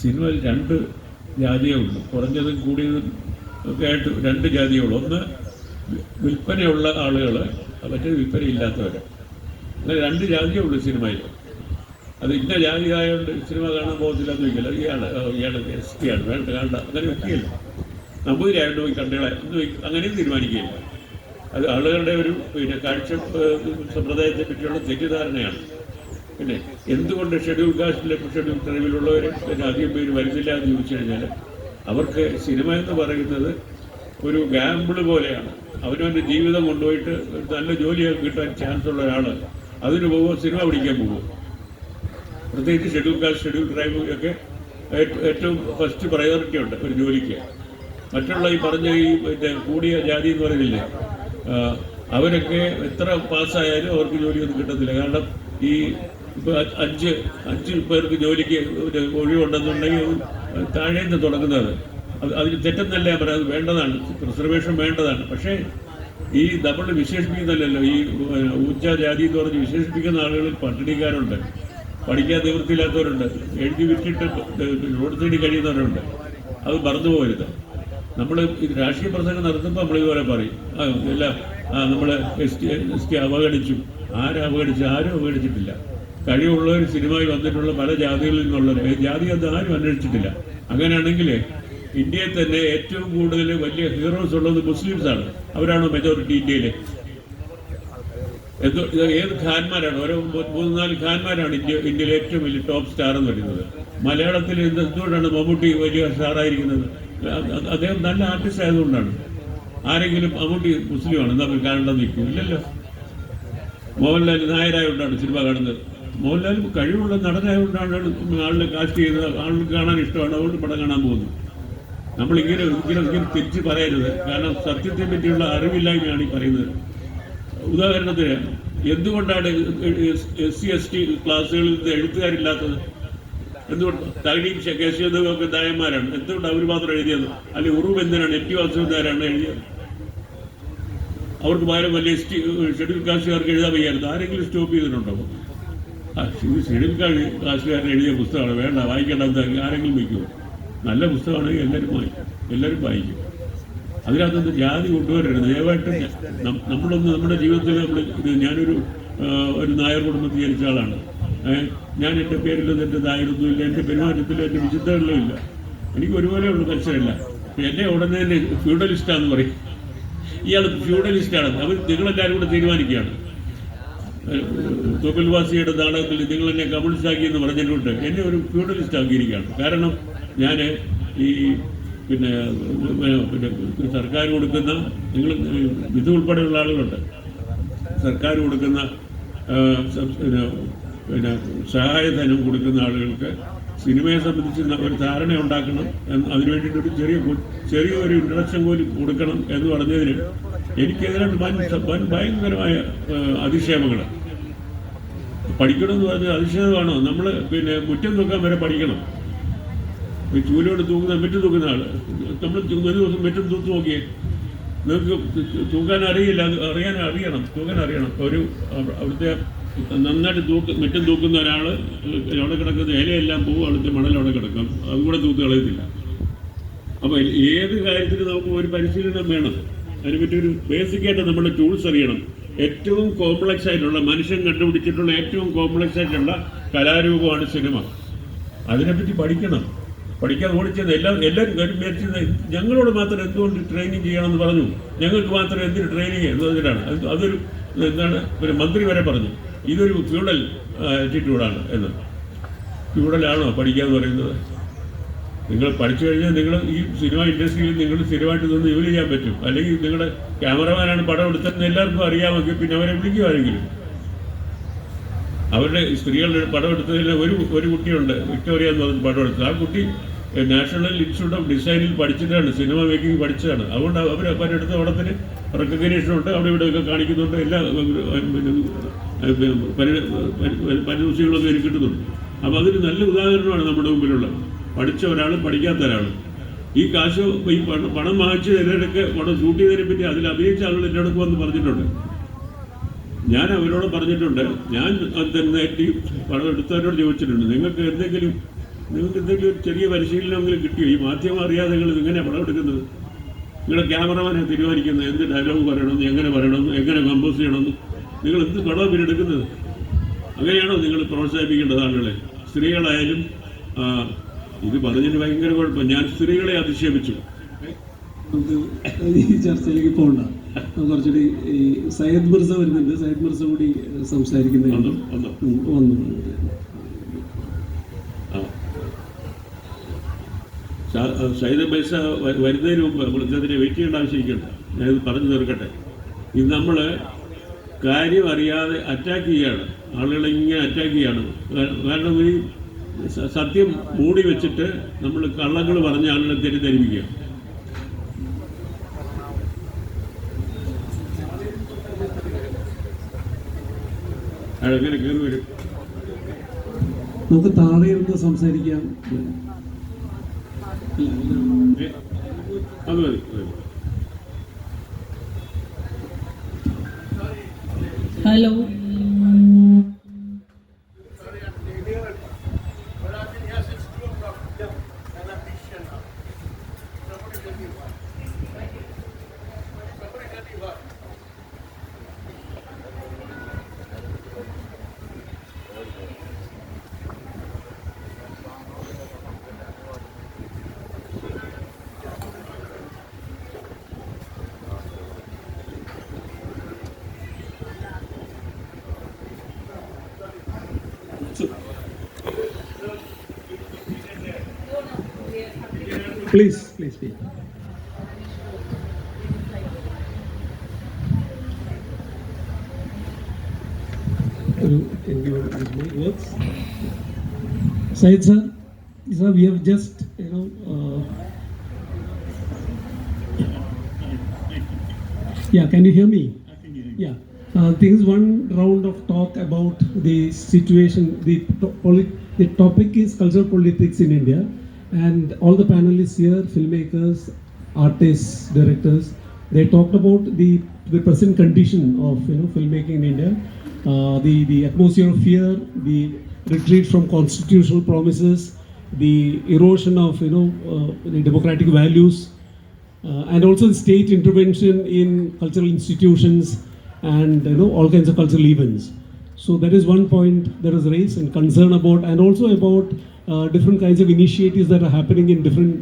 സിനിമയിൽ രണ്ട് ജാതിയേ ഉള്ളൂ, കുറഞ്ഞതും കൂടിയതും ഒക്കെ ആയിട്ട് രണ്ട് ജാതിയേ ഉള്ളൂ. ഒന്ന് വിൽപ്പനയുള്ള ആളുകൾ, മറ്റേത് വിൽപ്പനയില്ലാത്തവർ. അങ്ങനെ രണ്ട് ജാതിയേ ഉള്ളൂ സിനിമയിൽ. അത് ഇന്ന ജാതി ആയതുകൊണ്ട് സിനിമ കാണാൻ പോകത്തില്ല എന്ന് വയ്ക്കില്ല. ഇയാൾ എസ് ടി ആണ്, വേണ്ട കാണണ്ട, അങ്ങനെ വെക്കുകയില്ല. നമ്പൂതിരിയായിട്ട് പോയി കണ്ടുകളെ എന്ന് അങ്ങനെയും തീരുമാനിക്കുകയില്ല. അത് ആളുകളുടെ ഒരു കാഴ്ച സമ്പ്രദായത്തെ പറ്റിയുള്ള തെറ്റിദ്ധാരണയാണ്. പിന്നെ എന്തുകൊണ്ട് ഷെഡ്യൂൾ കാസ്റ്റിലെ ഷെഡ്യൂൾ ട്രൈബിലുള്ളവർ അധികം പേര് വരുന്നില്ല എന്ന് ചോദിച്ചു കഴിഞ്ഞാൽ, അവർക്ക് സിനിമ എന്ന് പറയുന്നത് ഒരു ഗാമ്പിൾ പോലെയാണ്. അവനവൻ്റെ ജീവിതം കൊണ്ടുപോയിട്ട് നല്ല ജോലിയൊക്കെ കിട്ടാൻ ചാൻസ് ഉള്ള ഒരാൾ അതിന് പോകുമ്പോൾ സിനിമ പിടിക്കാൻ പോകും. പ്രത്യേകിച്ച് ഷെഡ്യൂൾ കാസ്റ്റ്, ഷെഡ്യൂൾ ട്രൈബ് ഒക്കെ ഏറ്റവും ഫസ്റ്റ് പ്രയോറിറ്റി ഉണ്ട് ഒരു ജോലിക്ക്. മറ്റുള്ള ഈ പറഞ്ഞ ഈ കൂടിയ ജാതി എന്ന് പറയുന്നില്ലേ, അവരൊക്കെ എത്ര പാസ്സായാലും അവർക്ക് ജോലിയൊന്നും കിട്ടത്തില്ല. കാരണം ഈ ഇപ്പോൾ അഞ്ച് പേർക്ക് ജോലിക്ക് ഒഴിവുണ്ടെന്നുണ്ടെങ്കിൽ താഴേന്ന് തുടങ്ങുന്നത്. അതിന് തെറ്റെന്നല്ല ഞാൻ പറയാം, അത് വേണ്ടതാണ്, റിസർവേഷൻ വേണ്ടതാണ്. പക്ഷേ ഈ നമ്മൾ വിശേഷിപ്പിക്കുന്നില്ലല്ലോ, ഈ ഉച്ച ജാതി എന്ന് പറഞ്ഞ് വിശേഷിപ്പിക്കുന്ന ആളുകളിൽ പട്ടിണിക്കാരുണ്ട്, പഠിക്കാൻ നിവൃത്തിയില്ലാത്തവരുണ്ട്, എഴുതി വിറ്റിട്ട് റോഡ് സൈഡിൽ കഴിയുന്നവരുണ്ട്. അത് മറന്നു പോകരുത്. നമ്മൾ രാഷ്ട്രീയ പ്രസംഗം നടത്തുമ്പോൾ നമ്മളിതുപോലെ പറയും, നമ്മൾ എസ് ടി അവഗണിച്ചു. അവഗണിച്ചു? ആരും അവഗണിച്ചിട്ടില്ല. കഴിവുള്ളവർ സിനിമയിൽ വന്നിട്ടുള്ള പല ജാതികളിൽ നിന്നുള്ളവർ, ജാതി അത് ആരും അന്വേഷിച്ചിട്ടില്ല. അങ്ങനെയാണെങ്കിൽ ഇന്ത്യയിൽ തന്നെ ഏറ്റവും കൂടുതൽ വലിയ ഹീറോസ് ഉള്ളത് മുസ്ലിംസാണ്. അവരാണോ മെജോറിറ്റി ഇന്ത്യയിൽ? ഏത് ഖാൻമാരാണ്? ഓരോ 3-4 ഖാൻമാരാണ് ഇന്ത്യയിലെ ഏറ്റവും വലിയ ടോപ്പ് സ്റ്റാർ എന്ന് പറയുന്നത്. മലയാളത്തിൽ എന്തുകൊണ്ടാണ് മമ്മൂട്ടി വലിയ സ്റ്റാറായിരിക്കുന്നത്? അദ്ദേഹം നല്ല ആർട്ടിസ്റ്റ് ആയതുകൊണ്ടാണ്. ആരെങ്കിലും മമ്മൂട്ടി മുസ്ലിമാണ് നമ്മൾ കാണേണ്ടത് നിൽക്കും? ഇല്ലല്ലോ. മോഹൻലാൽ നായരായതുകൊണ്ടാണ് സിനിമ കാണുന്നത്. മോഹൻലാൽ കഴിവുള്ള നടനായതുകൊണ്ടാണ് ആളിനെ കാസ്റ്റ് ചെയ്യുന്നത്. ആൾക്ക് കാണാൻ ഇഷ്ടമാണ്, അതുകൊണ്ട് പടം കാണാൻ പോകുന്നു. നമ്മളിങ്ങനെ ഒരിക്കലും തിരിച്ച് പറയരുത്. കാരണം സത്യത്തെ പറ്റിയുള്ള അറിവില്ലായ്മയാണ് ഈ പറയുന്നത്. ഉദാഹരണത്തിന്, എന്തുകൊണ്ടാണ് SC/ST ക്ലാസ്സുകളിൽ നിന്ന് എഴുത്തുകാരില്ലാത്തത്? എന്തുകൊണ്ട്? തകഴിയും കേശവദേവും ഒക്കെ നായന്മാരാണ്. എന്തുകൊണ്ട് അവർ മാത്രം എഴുതിയത്? അല്ലെങ്കിൽ ഉറൂബ് എന്തിനാണ്? MT വാസുദേവനാരാണ് എഴുതിയത്? അവർക്ക് പകരം വലിയ ഷെഡ്യൂൾ കാസ്റ്റുകാർക്ക് എഴുതാൻ വയ്യായിരുന്നു. ആരെങ്കിലും സ്റ്റോപ്പ് ചെയ്തിട്ടുണ്ടോ? ഷെഡ്യൂൾ കാസ്റ്റുകാരൻ എഴുതിയ പുസ്തകമാണ്, വേണ്ട വായിക്കേണ്ട, ആരെങ്കിലും വയ്ക്കുമോ? നല്ല പുസ്തകമാണെങ്കിൽ എല്ലാവരും വായിക്കും. അതിനകത്തൊന്ന് ജാതി കൊണ്ടുവരരുത് ദയവായിട്ട്. നമ്മളൊന്ന് നമ്മുടെ ജീവിതത്തിൽ ഞാനൊരു നായർ കുടുംബത്തിൽ ജനിച്ച ആളാണ്. ഞാൻ എൻ്റെ പേരിലൊന്നും എൻ്റെ നായരൊന്നുമില്ല, എൻ്റെ പെരുമാറ്റത്തിലും എൻ്റെ വിശുദ്ധകളിലും ഇല്ല. എനിക്ക് ഒരുപോലെയുള്ള മത്സരമില്ല. എന്നെ ഉടനെ തന്നെ ഫ്യൂഡലിസ്റ്റാന്ന് പറയും. ഇയാൾ ഫ്യൂഡലിസ്റ്റാണ്. നിങ്ങളെല്ലാവരും കൂടെ തീരുമാനിക്കുകയാണ്. തോപ്പിൽവാസിയുടെ നാടകത്തിൽ നിങ്ങളെന്നെ കമ്മ്യൂണിസ്റ്റാക്കി എന്ന് പറഞ്ഞിട്ടുണ്ട്. എന്നെ ഒരു ഫ്യൂഡലിസ്റ്റ് ആക്കിയിരിക്കുകയാണ്. കാരണം ഞാൻ ഈ പിന്നെ സർക്കാർ കൊടുക്കുന്ന, നിങ്ങൾ ഇത് ഉൾപ്പെടെയുള്ള ആളുകളുണ്ട്, സർക്കാർ കൊടുക്കുന്ന പിന്നെ സഹായധനം കൊടുക്കുന്ന ആളുകൾക്ക് സിനിമയെ സംബന്ധിച്ച് ഒരു ധാരണ ഉണ്ടാക്കണം, അതിനുവേണ്ടിയിട്ടൊരു ചെറിയൊരു ഇൻട്രഡക്ഷൻ പോലും കൊടുക്കണം എന്ന് പറഞ്ഞതിന് എനിക്കെതിരായിട്ട് ഭയങ്കരമായ അധിക്ഷേപങ്ങൾ. പഠിക്കണമെന്ന് പറഞ്ഞാൽ അധിക്ഷേപമാണോ? നമ്മൾ പിന്നെ മുറ്റം തൂക്കാൻ വരെ പഠിക്കണം. ചൂലോട് മെറ്റ് തൂക്കുന്ന ആൾ, നമ്മൾ ഒരു ദിവസം മെറ്റും തൂത്ത് നോക്കിയേ, നിങ്ങൾക്ക് തൂക്കാൻ അറിയില്ല, അറിയണം, തൂക്കാൻ അറിയണം. അവിടുത്തെ നന്നായിട്ട് മെറ്റും തൂക്കുന്ന ഒരാൾ അവിടെ കിടക്കുന്ന ഇലയെല്ലാം പോവും, അവിടുത്തെ മണൽ അവിടെ കിടക്കും, അതും കൂടെ തൂത്ത് കളയത്തില്ല. അപ്പോൾ ഏത് കാര്യത്തിനും നമുക്ക് ഒരു പരിശീലനം വേണം. അതിനെപ്പറ്റി ഒരു ബേസിക്കായിട്ട് നമ്മുടെ ടൂൾസ് അറിയണം. ഏറ്റവും കോംപ്ലക്സ് ആയിട്ടുള്ള, മനുഷ്യൻ കണ്ടുപിടിച്ചിട്ടുള്ള ഏറ്റവും കോംപ്ലക്സ് ആയിട്ടുള്ള കലാരൂപമാണ് സിനിമ. അതിനെപ്പറ്റി പഠിക്കണം. പഠിക്കാതെ ഓടിച്ചത് എല്ലാവരും വിചാരിച്ചത് ഞങ്ങളോട് മാത്രം എന്തുകൊണ്ട് ട്രെയിനിങ് ചെയ്യണമെന്ന് പറഞ്ഞു, ഞങ്ങൾക്ക് മാത്രം എന്തിന് ട്രെയിനിങ് എന്നതിനാണ്. അതൊരു എന്താണ്, ഒരു മന്ത്രി വരെ പറഞ്ഞു ഇതൊരു ഫ്യൂഡൽ ആറ്റിറ്റ്യൂഡാണ് എന്ന്. ഫ്യൂഡലാണോ പഠിക്കാന്ന് പറയുന്നത്? നിങ്ങൾ പഠിച്ചു കഴിഞ്ഞാൽ നിങ്ങൾ ഈ സിനിമ ഇൻഡസ്ട്രിയിൽ നിങ്ങൾ സ്ഥിരമായിട്ട് നിന്ന് ജോലി ചെയ്യാൻ പറ്റും. അല്ലെങ്കിൽ നിങ്ങളുടെ ക്യാമറമാനാണ് പടം എടുത്തതെന്ന് എല്ലാവർക്കും അറിയാമെങ്കിൽ പിന്നെ അവരെ വിളിക്കുമാരെങ്കിലും. അവരുടെ സ്ത്രീകളുടെ പടം എടുത്തതിൽ ഒരു കുട്ടിയുണ്ട്, വിക്ടോറിയ എന്ന് പറഞ്ഞ പടം എടുത്തത്. ആ കുട്ടി നാഷണൽ ഇൻസ്റ്റിറ്റ്യൂട്ട് ഓഫ് ഡിസൈനിൽ പഠിച്ചിട്ടാണ്, സിനിമ മേക്കിംഗ് പഠിച്ചതാണ്. അതുകൊണ്ട് അവർ പലയിടത്ത പടത്തിന് റെക്കഗ്നേഷനുണ്ട്, അവിടെ ഇവിടെയൊക്കെ കാണിക്കുന്നുണ്ട്, എല്ലാ പരിതോഷികളൊക്കെ എനിക്ക് കിട്ടുന്നുണ്ട്. അപ്പോൾ അതൊരു നല്ല ഉദാഹരണമാണ് നമ്മുടെ മുമ്പിലുള്ളത്. പഠിച്ച ഒരാൾ, പഠിക്കാത്ത ഒരാൾ. ഈ കാശ് ഈ പണം വാങ്ങിച്ച് എല്ലാവരൊക്കെ പടം ഷൂട്ട് ചെയ്തതിനെ പറ്റി അതിൽ അഭിനയിച്ച ആളുകൾ എന്നോടൊക്കെ വന്ന് പറഞ്ഞിട്ടുണ്ട്. ഞാൻ അവരോട് പറഞ്ഞിട്ടുണ്ട്, ഞാൻ തന്നെ പടം എടുത്തവരോട് ചോദിച്ചിട്ടുണ്ട്, നിങ്ങൾക്ക് എന്തെങ്കിലും നിങ്ങൾക്ക് എന്തെങ്കിലും ഒരു ചെറിയ പരിശീലനമെങ്കിലും കിട്ടിയോ? ഈ മാധ്യമം അറിയാതെ നിങ്ങൾ ഇങ്ങനെയാണ് പടം എടുക്കുന്നത്. നിങ്ങളുടെ ക്യാമറമാനെ തീരുമാനിക്കുന്നത് എന്ത് ഡയലോഗ് പറയണമെന്ന്, എങ്ങനെ പറയണമെന്ന്, എങ്ങനെ കമ്പോസ് ചെയ്യണമെന്ന്. നിങ്ങൾ എന്ത് പടം പിന്നെടുക്കുന്നത്? അങ്ങനെയാണോ നിങ്ങൾ പ്രോത്സാഹിപ്പിക്കേണ്ടത് ആളുകളെ? സ്ത്രീകളായാലും ഇത് പറഞ്ഞതിന് ഭയങ്കര കുഴപ്പം. ഞാൻ സ്ത്രീകളെ അധിക്ഷേപിച്ചു. നമുക്ക് ഈ ചർച്ചയിലേക്ക് പോകണ്ട. കുറച്ചുകൂടി ഈ സയ്യദ് മിർസ വരുന്നുണ്ട്. സയ്യദ് മിർസ കൂടി സംസാരിക്കുന്നത് വന്നു. സയ്യിദ് മിർസ വരുന്നതിന് മുമ്പ് നമ്മൾ ഇതിനെ വെയിറ്റ് ചെയ്യേണ്ട ആവശ്യമില്ല. ഞാനിത് പറഞ്ഞു തീർക്കട്ടെ. ഇത് നമ്മൾ കാര്യം അറിയാതെ അറ്റാക്ക് ചെയ്യുകയാണ്. ആളുകളെ ഇങ്ങനെ അറ്റാക്ക് ചെയ്യാണ്. കാരണം ഈ സത്യം മൂടി വെച്ചിട്ട് നമ്മൾ കള്ളങ്ങൾ പറഞ്ഞ ആളുകളെ തെറ്റിദ്ധരിപ്പിക്കുക. അതെങ്ങനെ കയറി വരും? നമുക്ക് താഴെ ഇരുന്ന് സംസാരിക്കാം. അത് മതി. Hello, Please speak. Words. Syed sir, we have just, yeah, can you hear me? I can hear you. Yeah. There is one round of talk about the situation. The topic is cultural politics in India, and all the panelists here, filmmakers, artists, directors, they talked about the present condition of filmmaking in India, the atmosphere of fear, the retreat from constitutional promises, the erosion of the democratic values, and also the state intervention in cultural institutions and all kinds of cultural events. So that is one point that is raised and concern about, and also about different kinds of initiatives that are happening in different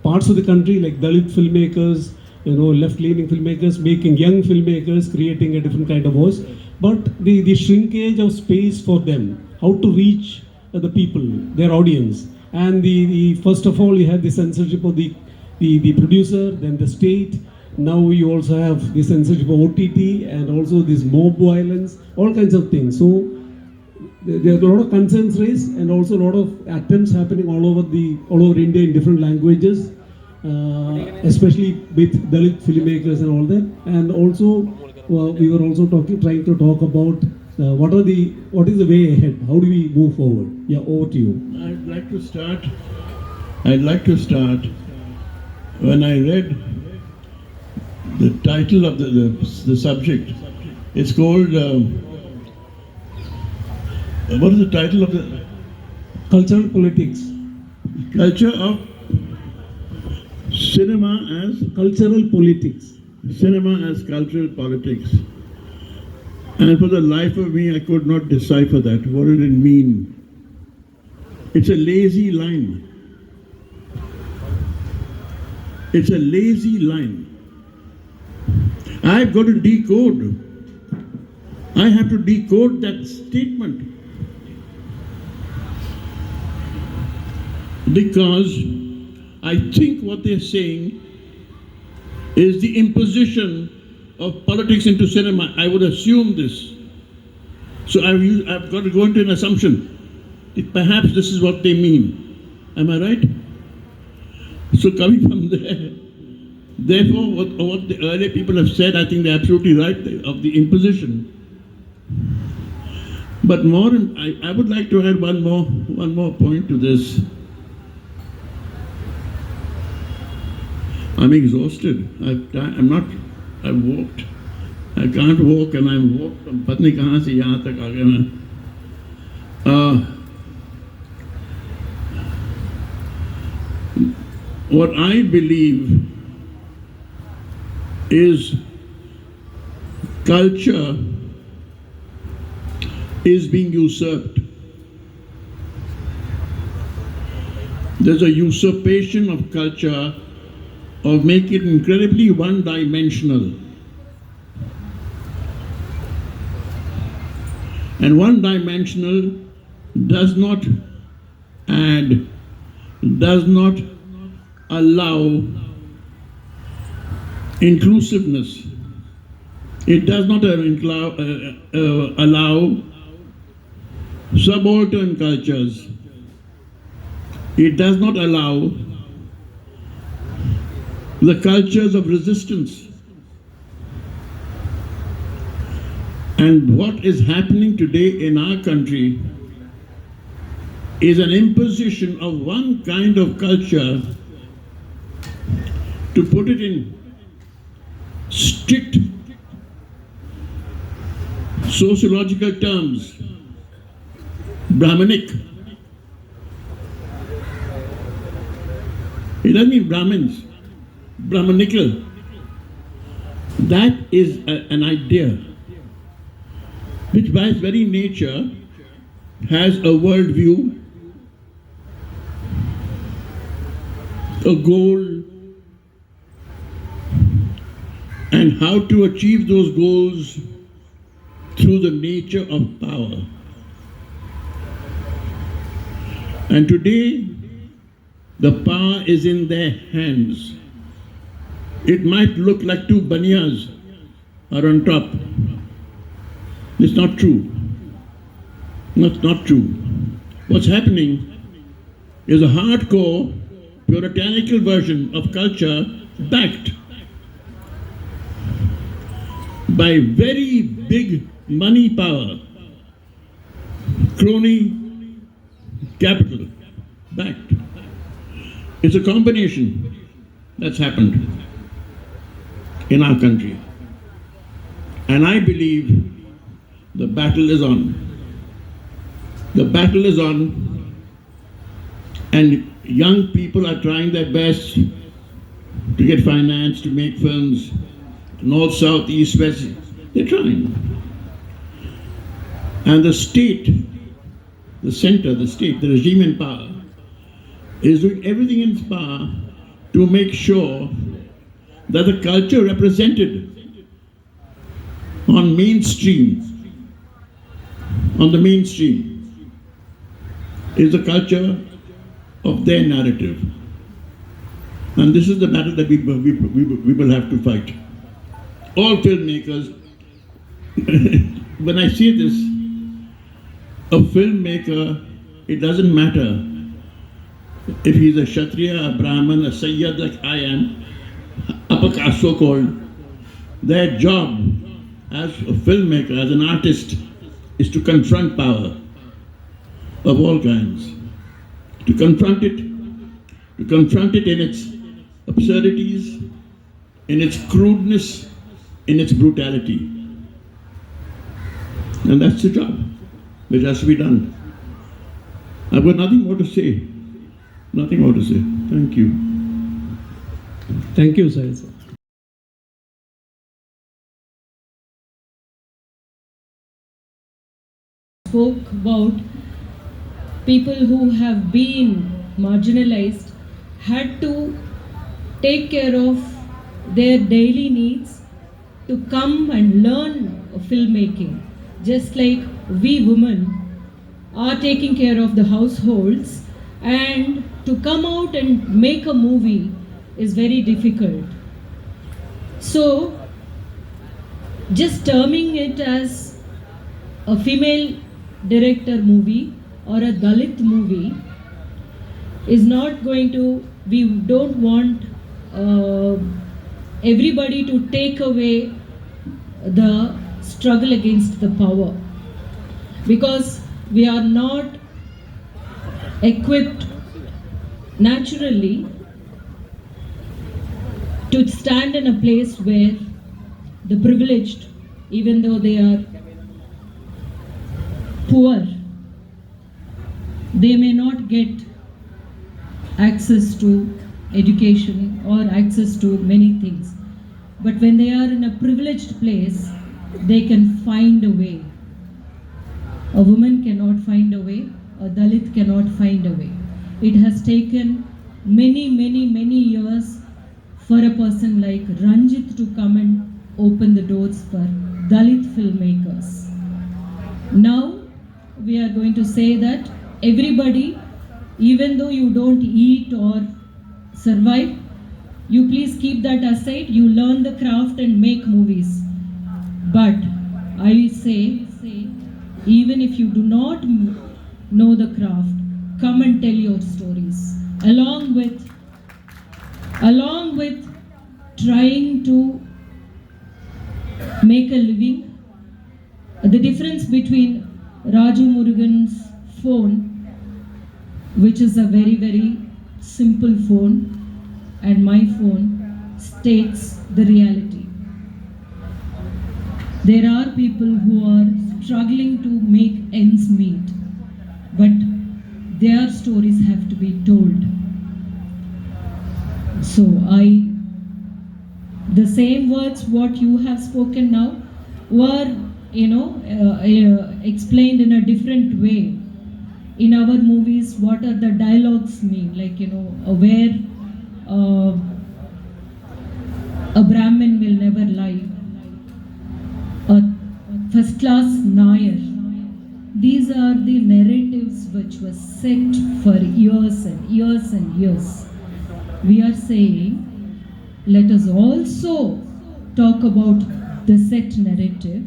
parts of the country, like Dalit filmmakers, left-leaning filmmakers, making young filmmakers, creating a different kind of voice. But the shrinkage of space for them, how to reach the people, their audience. And the first of all, you have the censorship of the producer, then the state. Now you also have the censorship of OTT, and also this mob violence, all kinds of things. So there are a lot of concerns raised, and also a lot of attempts happening all over India in different languages, especially with Dalit filmmakers and all that. And also we were also trying to talk about what is the way ahead? How do we move forward? Yeah, over to you. I'd like to start when I read the title of the subject. It's called what is the title of the Cultural politics. Culture of cinema as Cultural politics. Cinema as cultural politics. And for the life of me, I could not decipher that. What did it mean? It's a lazy line. It's a lazy line. I've got to decode. I have to decode that statement. Because I think what they're saying is the imposition of politics into cinema. I would assume this. So I've got to go into an assumption. Perhaps this is what they mean. Am I right? So coming from there, therefore what the earlier people have said, I think they're absolutely right, of the imposition. But more, I would like to add one more point to this. I'm exhausted. I've walked. I can't walk, and I'm walked from Patni kahan se yahan tak aa gaya main. what I believe is culture is being usurped. There's a usurpation of culture of making it incredibly one-dimensional. And one-dimensional does not add, does not allow inclusiveness. It does not allow subaltern cultures. It does not allow the cultures of resistance. And what is happening today in our country is an imposition of one kind of culture, to put it in strict sociological terms, Brahmanic. It doesn't mean Brahmins, Brahmanical. That is an idea which by its very nature has a worldview, a goal, and how to achieve those goals through the nature of power. And today, the power is in their hands. It might look like two banyas are on top. It's not true. That's not true. What's happening is a hardcore, puritanical version of culture backed by very big money power, crony capital, backed. It's a combination that's happened in our country. And I believe the battle is on. The battle is on, and young people are trying their best to get finance, to make films, north, south, east, west. They're trying. And the state, the center, the state, the regime in power, is doing everything in its power to make sure that the culture represented on the mainstream, is the culture of their narrative. And this is the battle that we will have to fight. All filmmakers, when I say this, a filmmaker, it doesn't matter if he's a Kshatriya, a Brahmin, a Sayyad like I am, upper caste so-called. Their job as a filmmaker, as an artist, is to confront power of all kinds. To confront it in its absurdities, in its crudeness, in its brutality. And that's the job which has to be done. I've got nothing more to say. Nothing more to say. Thank you. Thank you, sir. Spoke about people who have been marginalized had to take care of their daily needs to come and learn filmmaking, just like we women are taking care of the households, and to come out and make a movie is very difficult. So just terming it as a female director movie or a Dalit movie is not going to, we don't want everybody to take away the struggle against the power, because we are not equipped naturally to stand in a place where the privileged, even though they are poor, they may not get access to education or access to many things. But when they are in a privileged place, they can find a way. A woman cannot find a way, a Dalit cannot find a way. It has taken many years for a person like Ranjit to come and open the doors for Dalit filmmakers. Now we are going to say that everybody, even though you don't eat or survive, you please keep that aside. You learn the craft and make movies. But I say, even if you do not know the craft, come and tell your stories. Along with trying to make a living. The difference between Raju Murugan's phone, which is a very simple phone, and my phone states the reality. There are people who are struggling to make ends meet, but their stories have to be told. So the same words what you have spoken now were, explained in a different way. In our movies, what are the dialogues mean? Like, where a Brahmin will never lie, a first class Nair. These are the narratives which were set for years and years and years. We are saying, let us also talk about the set narrative.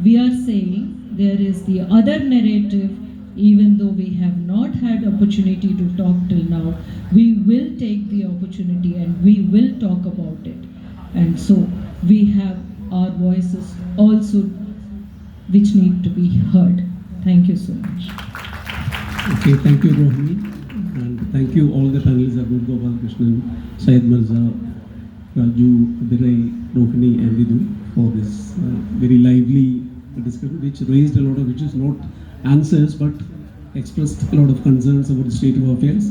We are saying there is the other narrative, even though we have not had opportunity to talk till now. We will take the opportunity and we will talk about it. And so we have our voices also which need to be heard. Thank you so much. Okay, thank you, Rohini. And thank you all the panelists, Adoor Gopalakrishnan, Syed Mirza, Raju, Birai, Rohini and Vidhu for this very lively discussion which raised a lot of issues, not answers but expressed a lot of concerns about the state of affairs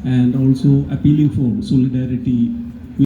and also appealing for solidarity